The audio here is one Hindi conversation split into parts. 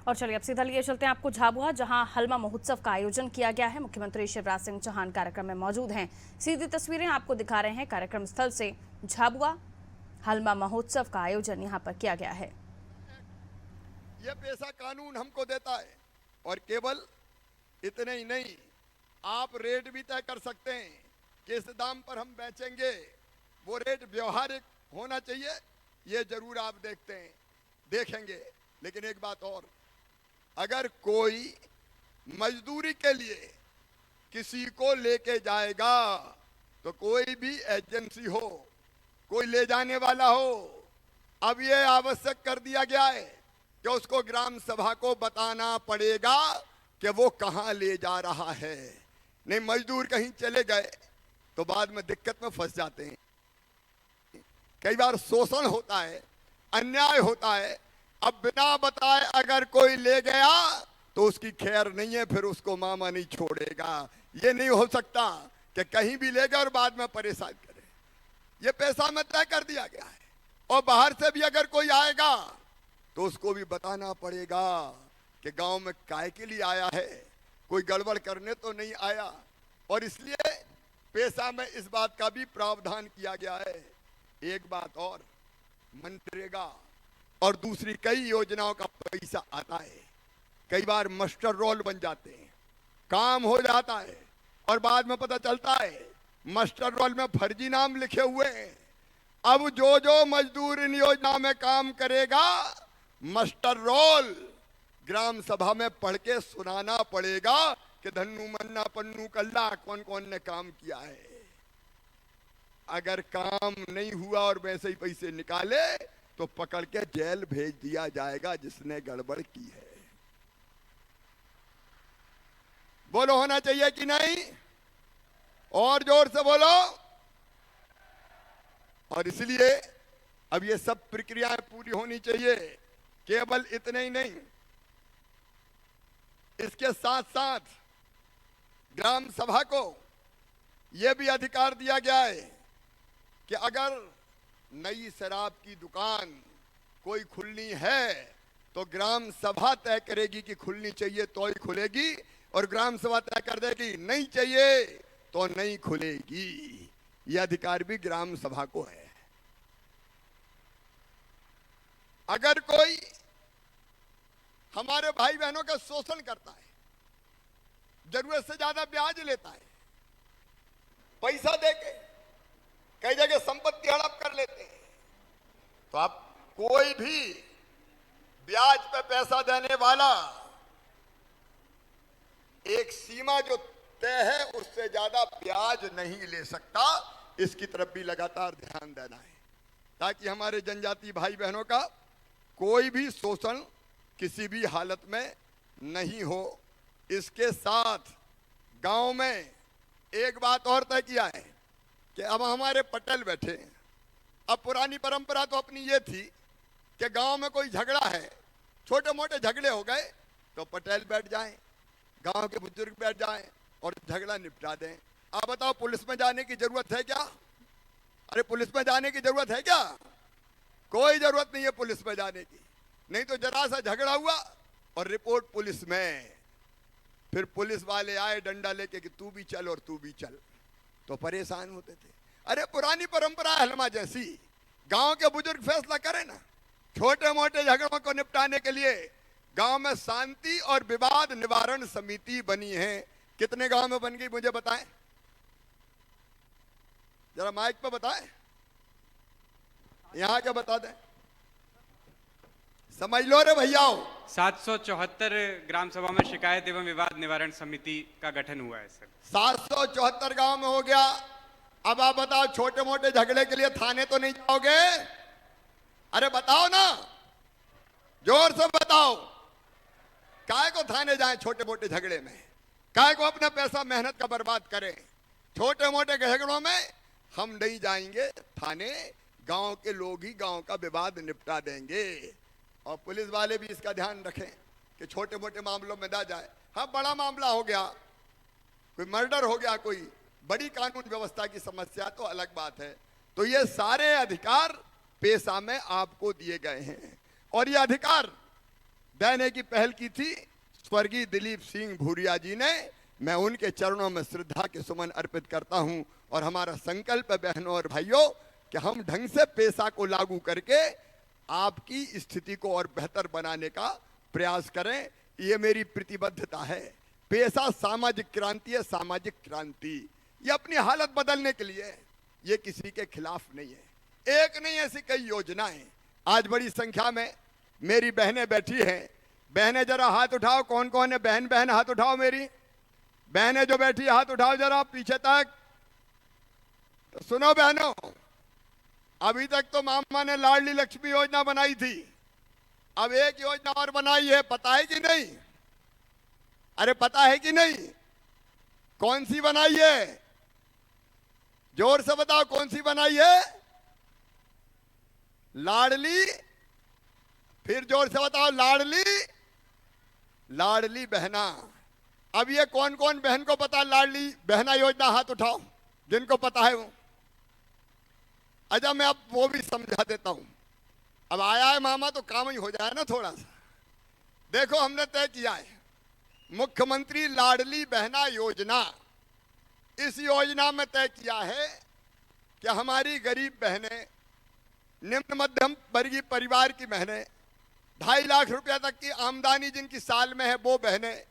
और चलिए अब सीधा लिए चलते हैं आपको झाबुआ, जहां हलमा महोत्सव का आयोजन किया गया है। मुख्यमंत्री शिवराज सिंह चौहान कार्यक्रम में मौजूद हैं। सीधी तस्वीरें आपको दिखा रहे हैं कार्यक्रम स्थल से। झाबुआ हलमा महोत्सव का आयोजन यहां पर किया गया है। ये पैसा कानून हमको देता है और केवल इतने ही नहीं, आप रेट भी तय कर सकते हैं। किस दाम पर हम बेचेंगे वो रेट व्यवहारिक होना चाहिए, ये जरूर आप देखेंगे। लेकिन एक बात और, अगर कोई मजदूरी के लिए किसी को लेके जाएगा तो कोई भी एजेंसी हो, कोई ले जाने वाला हो, अब ये आवश्यक कर दिया गया है कि उसको ग्राम सभा को बताना पड़ेगा कि वो कहां ले जा रहा है। नहीं, मजदूर कहीं चले गए तो बाद में दिक्कत में फंस जाते हैं। कई बार शोषण होता है, अन्याय होता है। अब बिना बताए अगर कोई ले गया तो उसकी खैर नहीं है, फिर उसको मामा नहीं छोड़ेगा। ये नहीं हो सकता कि कहीं भी ले गए और बाद में परेशान करे। ये पैसा में तय कर दिया गया है और बाहर से भी अगर कोई आएगा तो उसको भी बताना पड़ेगा कि गांव में काय के लिए आया है, कोई गड़बड़ करने तो नहीं आया। और इसलिए पैसा में इस बात का भी प्रावधान किया गया है। एक बात और, मनरेगा और दूसरी कई योजनाओं का पैसा आता है। कई बार मास्टर रोल बन जाते हैं, काम हो जाता है और बाद में पता चलता है मास्टर रोल में फर्जी नाम लिखे हुए हैं। अब जो मजदूर इन योजना में काम करेगा, मास्टर रोल ग्राम सभा में पढ़ के सुनाना पड़ेगा कि धन्नू मन्ना पन्नू कल्ला कौन कौन ने काम किया है। अगर काम नहीं हुआ और वैसे ही पैसे निकाले तो पकड़ के जेल भेज दिया जाएगा जिसने गड़बड़ की है। बोलो, होना चाहिए कि नहीं? और जोर से बोलो। और इसलिए अब ये सब प्रक्रियाएं पूरी होनी चाहिए। केवल इतने ही नहीं, इसके साथ साथ ग्राम सभा को यह भी अधिकार दिया गया है कि अगर नई शराब की दुकान कोई खुलनी है तो ग्राम सभा तय करेगी कि खुलनी चाहिए तो ही खुलेगी, और ग्राम सभा तय कर देगी नहीं चाहिए तो नहीं खुलेगी। यह अधिकार भी ग्राम सभा को है। अगर कोई हमारे भाई बहनों का शोषण करता है, जरूरत से ज्यादा ब्याज लेता है, पैसा देके कई जगह संपत्ति हड़प कर लेते हैं, तो आप कोई भी ब्याज पे पैसा देने वाला एक सीमा जो तय है उससे ज्यादा ब्याज नहीं ले सकता। इसकी तरफ भी लगातार ध्यान देना है ताकि हमारे जनजाति भाई बहनों का कोई भी शोषण किसी भी हालत में नहीं हो। इसके साथ गांव में एक बात और तय किया है कि अब हमारे पटेल बैठे हैं। अब पुरानी परंपरा तो अपनी ये थी कि गांव में कोई झगड़ा है, छोटे मोटे झगड़े हो गए तो पटेल बैठ जाएं, गांव के बुजुर्ग बैठ जाएं और झगड़ा निपटा दें। आप बताओ, पुलिस में जाने की जरूरत है क्या? अरे पुलिस में जाने की जरूरत है क्या? कोई जरूरत नहीं है पुलिस में जाने की। नहीं तो जरा सा झगड़ा हुआ और रिपोर्ट पुलिस में, फिर पुलिस वाले आए डंडा लेके कि तू भी चल और तू भी चल, तो परेशान होते थे। अरे पुरानी परंपरा हलमा जैसी, गांव के बुजुर्ग फैसला करें ना। छोटे मोटे झगड़ों को निपटाने के लिए गांव में शांति और विवाद निवारण समिति बनी है। कितने गांव में बन गई मुझे बताएं, जरा माइक पे बताएं, यहां क्या बता दें, समझ लो रे भैयाओ। 774 ग्राम सभा में शिकायत एवं विवाद निवारण समिति का गठन हुआ है सर। 774 गांव में हो गया। अब आप बताओ, छोटे मोटे झगड़े के लिए थाने तो नहीं जाओगे? अरे बताओ ना, जोर से बताओ, काय को थाने जाएं छोटे मोटे झगड़े में? काय को अपना पैसा मेहनत का बर्बाद करें? छोटे मोटे झगड़ों में हम नहीं जाएंगे थाने, गांव के लोग ही गांव का विवाद निपटा देंगे। और पुलिस वाले भी इसका ध्यान रखें कि छोटे मोटे मामलों में ना जाए। हाँ, बड़ा मामला हो गया, कोई मर्डर हो गया, कोई बड़ी कानून व्यवस्था की समस्या तो अलग बात है। तो ये सारे अधिकार पेशा में आपको दिए गए हैं और ये अधिकार देने की पहल की थी स्वर्गीय दिलीप सिंह भूरिया जी ने। मैं उनके चरणों में श्रद्धा के सुमन अर्पित करता हूं। और हमारा संकल्प है बहनों और भाइयों कि हम ढंग से पेशा को लागू करके आपकी स्थिति को और बेहतर बनाने का प्रयास करें। ये मेरी प्रतिबद्धता है। पेशा सामाजिक क्रांति है, सामाजिक क्रांति। ये अपनी हालत बदलने के लिए, ये किसी के खिलाफ नहीं है। एक नहीं, ऐसी कई योजनाएं। आज बड़ी संख्या में मेरी बहनें बैठी हैं। बहनें जरा हाथ उठाओ, कौन कौन है बहन? बहन हाथ उठाओ, मेरी बहनें जो बैठी हाथ उठाओ जरा पीछे तक। तो सुनो बहनों, अभी तक तो मामा ने लाडली लक्ष्मी योजना बनाई थी, अब एक योजना और बनाई है, पता है कि नहीं? अरे पता है कि नहीं? कौन सी बनाई है? जोर से बताओ, कौन सी बनाई है? लाडली, फिर जोर से बताओ, लाडली लाडली बहना। अब ये कौन कौन बहन को पता लाडली बहना योजना? हाथ उठाओ जिनको पता है वो। अच्छा, मैं अब वो भी समझा देता हूं। अब आया है मामा तो काम ही हो जाए ना थोड़ा सा। देखो, हमने तय किया है मुख्यमंत्री लाडली बहना योजना। इस योजना में तय किया है कि हमारी गरीब बहनें, निम्न मध्यम वर्गीय परिवार की बहनें, 2.5 लाख रुपया तक की आमदनी जिनकी साल में है वो बहनें,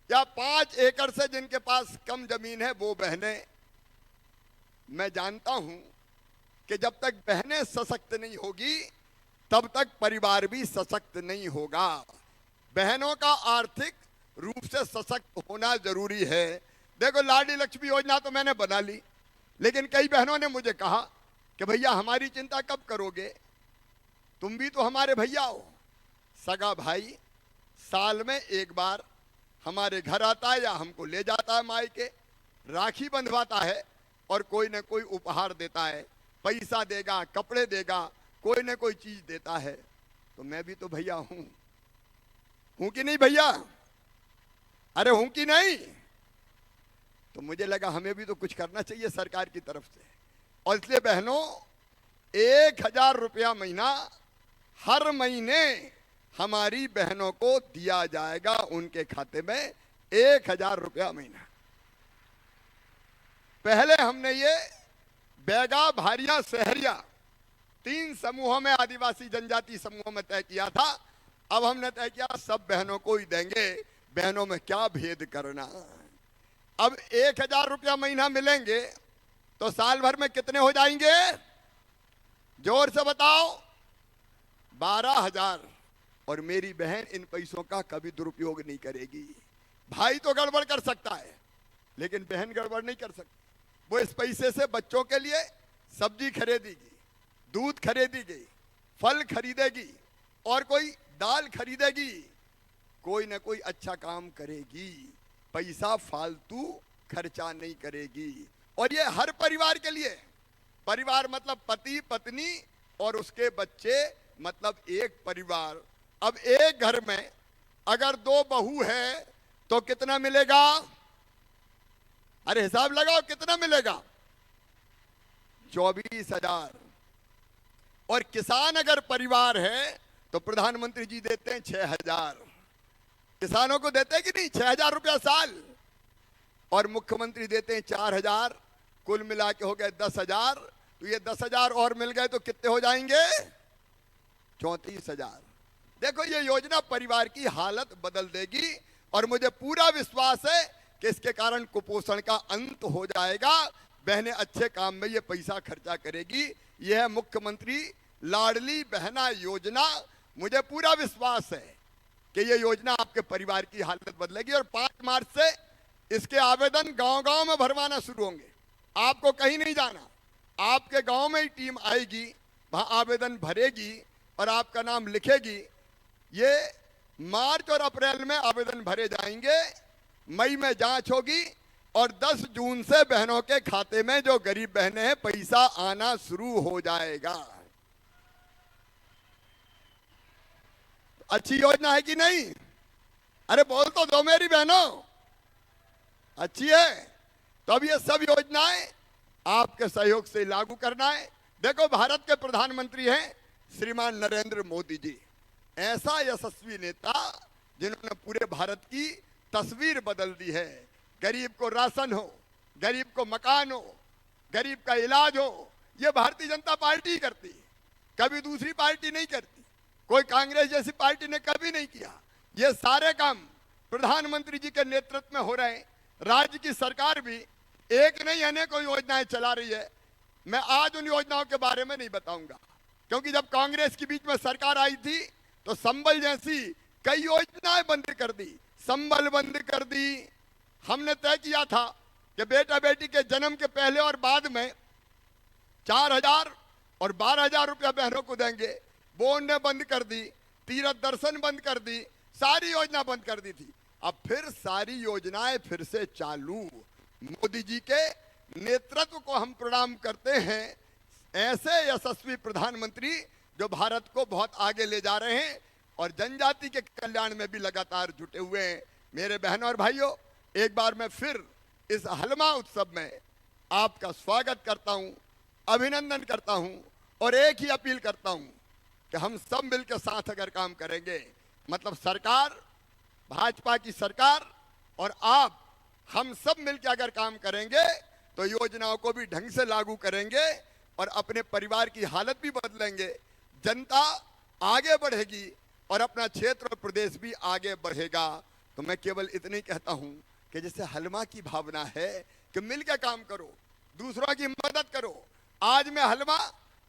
या 5 एकड़ से जिनके पास कम जमीन है वो बहनें। मैं जानता हूं कि जब तक बहनें सशक्त नहीं होगी तब तक परिवार भी सशक्त नहीं होगा। बहनों का आर्थिक रूप से सशक्त होना जरूरी है। देखो, लाडली लक्ष्मी योजना तो मैंने बना ली, लेकिन कई बहनों ने मुझे कहा कि भैया हमारी चिंता कब करोगे, तुम भी तो हमारे भैया हो। सगा भाई साल में एक बार हमारे घर आता है या हमको ले जाता है मायके, राखी बंधवाता है और कोई न कोई उपहार देता है, पैसा देगा, कपड़े देगा, कोई न कोई चीज देता है। तो मैं भी तो भैया हूं कि नहीं भैया? अरे हूं कि नहीं? तो मुझे लगा हमें भी तो कुछ करना चाहिए सरकार की तरफ से। और इसलिए बहनों, 1000 रुपया महीना हर महीने हमारी बहनों को दिया जाएगा उनके खाते में। 1000 रुपया महीना। पहले हमने ये बैगा, भारिया, शहरिया 3 समूहों में, आदिवासी जनजाति समूहों में तय किया था। अब हमने तय किया सब बहनों को ही देंगे। बहनों में क्या भेद करना। अब 1000 रुपया महीना मिलेंगे तो साल भर में कितने हो जाएंगे? जोर से बताओ। 12,000। और मेरी बहन इन पैसों का कभी दुरुपयोग नहीं करेगी। भाई तो गड़बड़ कर सकता है, लेकिन बहन गड़बड़ नहीं कर सकती। वो इस पैसे से बच्चों के लिए सब्जी खरीदेगी, दूध खरीदेगी, फल खरीदेगी, और कोई दाल खरीदेगी, कोई ना कोई अच्छा काम करेगी। पैसा फालतू खर्चा नहीं करेगी। और ये हर परिवार के लिए। परिवार मतलब पति, पत्नी और उसके बच्चे, मतलब एक परिवार। अब एक घर में अगर 2 बहू है तो कितना मिलेगा? अरे हिसाब लगाओ, कितना मिलेगा? 24,000। और किसान अगर परिवार है तो प्रधानमंत्री जी देते हैं 6,000। किसानों को देते हैं कि नहीं? 6,000 रुपया साल। और मुख्यमंत्री देते हैं 4,000। कुल मिला के हो गए 10,000। तो ये 10,000 और मिल गए तो कितने हो जाएंगे? 34,000। देखो, ये योजना परिवार की हालत बदल देगी। और मुझे पूरा विश्वास है कि इसके कारण कुपोषण का अंत हो जाएगा। बहनें अच्छे काम में ये पैसा खर्चा करेगी। यह है मुख्यमंत्री लाडली बहना योजना। मुझे पूरा विश्वास है कि ये योजना आपके परिवार की हालत बदलेगी। और 5 मार्च से इसके आवेदन गांव-गांव में भरवाना शुरू होंगे। आपको कहीं नहीं जाना, आपके गांव में ही टीम आएगी, वहां आवेदन भरेगी और आपका नाम लिखेगी। ये मार्च और अप्रैल में आवेदन भरे जाएंगे, मई में जांच होगी और 10 जून से बहनों के खाते में, जो गरीब बहनें हैं, पैसा आना शुरू हो जाएगा। अच्छी योजना है कि नहीं? अरे बोल तो दो मेरी बहनों, अच्छी है। तो अब ये सब योजनाएं आपके सहयोग से लागू करना है। देखो, भारत के प्रधानमंत्री हैं श्रीमान नरेंद्र मोदी जी। ऐसा यशस्वी नेता जिन्होंने पूरे भारत की तस्वीर बदल दी है। गरीब को राशन हो, गरीब को मकान हो, गरीब का इलाज हो, ये भारतीय जनता पार्टी करती है, कभी दूसरी पार्टी नहीं करती। कोई कांग्रेस जैसी पार्टी ने कभी नहीं किया। ये सारे काम प्रधानमंत्री जी के नेतृत्व में हो रहे हैं। राज्य की सरकार भी एक नहीं अनेकों योजनाएं चला रही है। मैं आज उन योजनाओं के बारे में नहीं बताऊंगा, क्योंकि जब कांग्रेस के बीच में सरकार आई थी तो संबल जैसी कई योजनाएं बंद कर दी, संबल बंद कर दी। हमने तय किया था कि बेटा बेटी के जन्म के पहले और बाद में 4,000 और 12,000 रुपया बहनों को देंगे, वो उन्होंने बंद कर दी। तीर्थ दर्शन बंद कर दी, सारी योजना बंद कर दी थी। अब फिर सारी योजनाएं फिर से चालू। मोदी जी के नेतृत्व को हम प्रणाम करते हैं। ऐसे यशस्वी प्रधानमंत्री जो भारत को बहुत आगे ले जा रहे हैं और जनजाति के कल्याण में भी लगातार जुटे हुए हैं। मेरे बहनों और भाइयों, एक बार मैं फिर इस हलमा उत्सव में आपका स्वागत करता हूं, अभिनंदन करता हूं और एक ही अपील करता हूं कि हम सब मिलकर साथ अगर काम करेंगे, मतलब सरकार, भाजपा की सरकार और आप, हम सब मिलकर अगर काम करेंगे तो योजनाओं को भी ढंग से लागू करेंगे और अपने परिवार की हालत भी बदलेंगे। जनता आगे बढ़ेगी और अपना क्षेत्र और प्रदेश भी आगे बढ़ेगा। तो मैं केवल इतना ही कहता हूं कि जैसे हलमा की भावना है कि मिलकर काम करो, दूसरों की मदद करो। आज मैं हलमा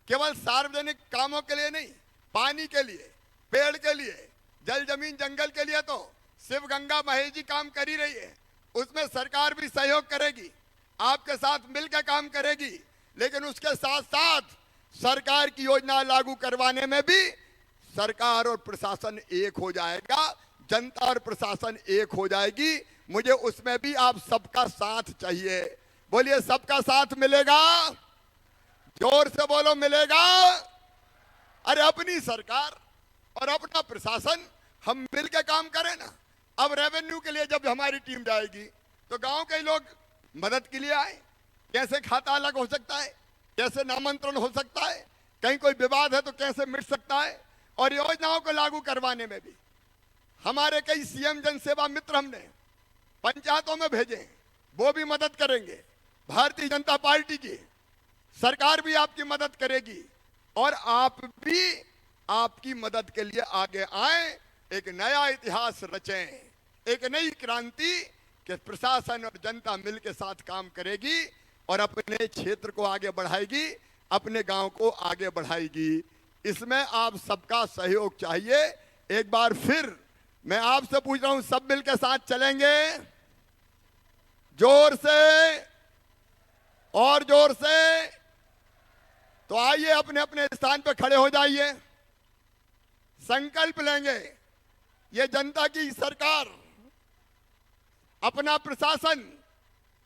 केवल सार्वजनिक कामों के लिए नहीं, पानी के लिए, पेड़ के लिए, जल जमीन जंगल के लिए तो शिव गंगा महेश जी काम कर ही रही है, उसमें सरकार भी सहयोग करेगी, आपके साथ मिलकर काम करेगी। लेकिन उसके साथ साथ सरकार की योजना लागू करवाने में भी सरकार और प्रशासन एक हो जाएगा, जनता और प्रशासन एक हो जाएगी। मुझे उसमें भी आप सबका साथ चाहिए। बोलिए, सबका साथ मिलेगा? जोर से बोलो, मिलेगा? अरे अपनी सरकार और अपना प्रशासन हम मिलकर काम करें ना। अब रेवेन्यू के लिए जब हमारी टीम जाएगी तो गांव के लोग मदद के लिए आए, कैसे खाता अलग हो सकता है, कैसे नामांतरण हो सकता है, कहीं कोई विवाद है तो कैसे मिट सकता है। और योजनाओं को लागू करवाने में भी हमारे कई सीएम जन सेवा मित्र हमने पंचायतों में भेजे, वो भी मदद करेंगे। भारतीय जनता पार्टी की सरकार भी आपकी मदद करेगी और आप भी आपकी मदद के लिए आगे आए। एक नया इतिहास रचें, एक नई क्रांति के प्रशासन और जनता मिलकर साथ काम करेगी और अपने क्षेत्र को आगे बढ़ाएगी, अपने गांव को आगे बढ़ाएगी। इसमें आप सबका सहयोग चाहिए। एक बार फिर मैं आपसे पूछ रहा हूं, सब मिलकर साथ चलेंगे? जोर से और जोर से। तो आइए अपने अपने स्थान पर खड़े हो जाइए, संकल्प लेंगे। ये जनता की सरकार, अपना प्रशासन,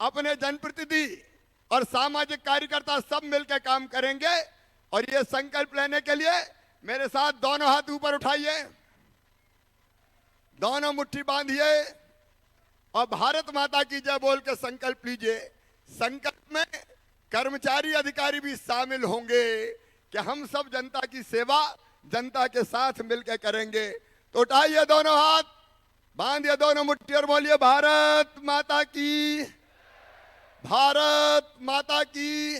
अपने जनप्रतिनिधि और सामाजिक कार्यकर्ता सब मिलकर काम करेंगे। और ये संकल्प लेने के लिए मेरे साथ दोनों हाथ ऊपर उठाइए, दोनों मुट्ठी बांधिए और भारत माता की जय बोल के संकल्प लीजिए। संकल्प में कर्मचारी अधिकारी भी शामिल होंगे कि हम सब जनता की सेवा जनता के साथ मिलकर करेंगे। तो उठाइए दोनों हाथ, बांधिए दोनों मुट्ठी और बोलिए, भारत माता की, भारत माता की,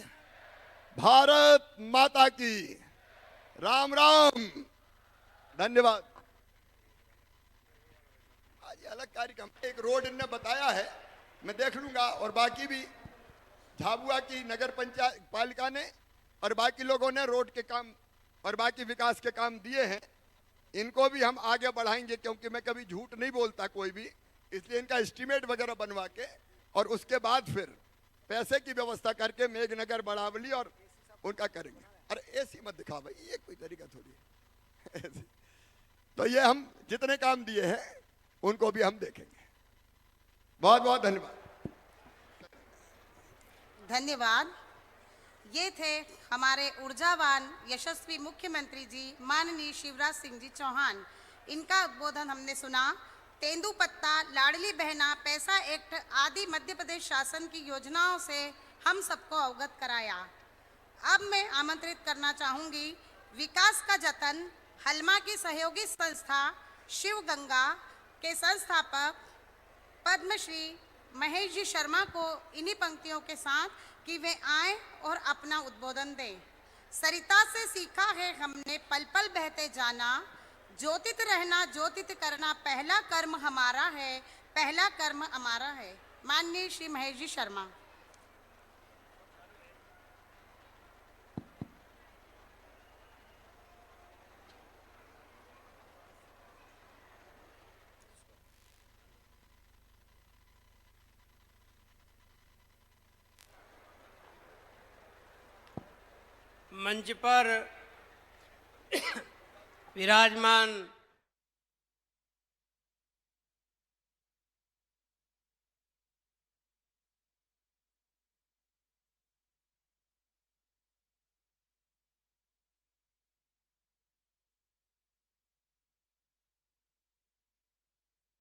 भारत माता की। राम राम, धन्यवाद। आज अलग कार्यक्रम, एक रोड इनने बताया है, मैं देख लूंगा। और बाकी भी झाबुआ की नगर पंचायत पालिका ने और बाकी लोगों ने रोड के काम और बाकी विकास के काम दिए हैं, इनको भी हम आगे बढ़ाएंगे। क्योंकि मैं कभी झूठ नहीं बोलता कोई भी, इसलिए इनका एस्टीमेट वगैरह बनवा के और उसके बाद फिर पैसे की व्यवस्था करके मेघनगर, बढ़ावली और उनका करेंगे। अरे ऐसी मत दिखा भाई, ये कोई तरीका थोड़ी है। तो ये हम जितने काम दिए हैं उनको भी हम देखेंगे। बहुत बहुत धन्यवाद। धन्यवाद। ये थे हमारे ऊर्जावान यशस्वी मुख्यमंत्री जी माननीय शिवराज सिंह जी चौहान। इनका उद्बोधन हमने सुना। तेंदुपत्ता, लाडली बहना, पैसा एक्ट आदि मध्य प्रदेश शासन की योजनाओं से हम सबको अवगत कराया। अब मैं आमंत्रित करना चाहूँगी विकास का जतन हलमा की सहयोगी संस्था शिव गंगा के संस्थापक पद्मश्री महेश जी शर्मा को इन्हीं पंक्तियों के साथ कि वे आए और अपना उद्बोधन दें। सरिता से सीखा है हमने पल पल बहते जाना, ज्योतित रहना ज्योतित करना पहला कर्म हमारा है, पहला कर्म हमारा है। माननीय श्री महेश जी शर्मा। मंच पर विराजमान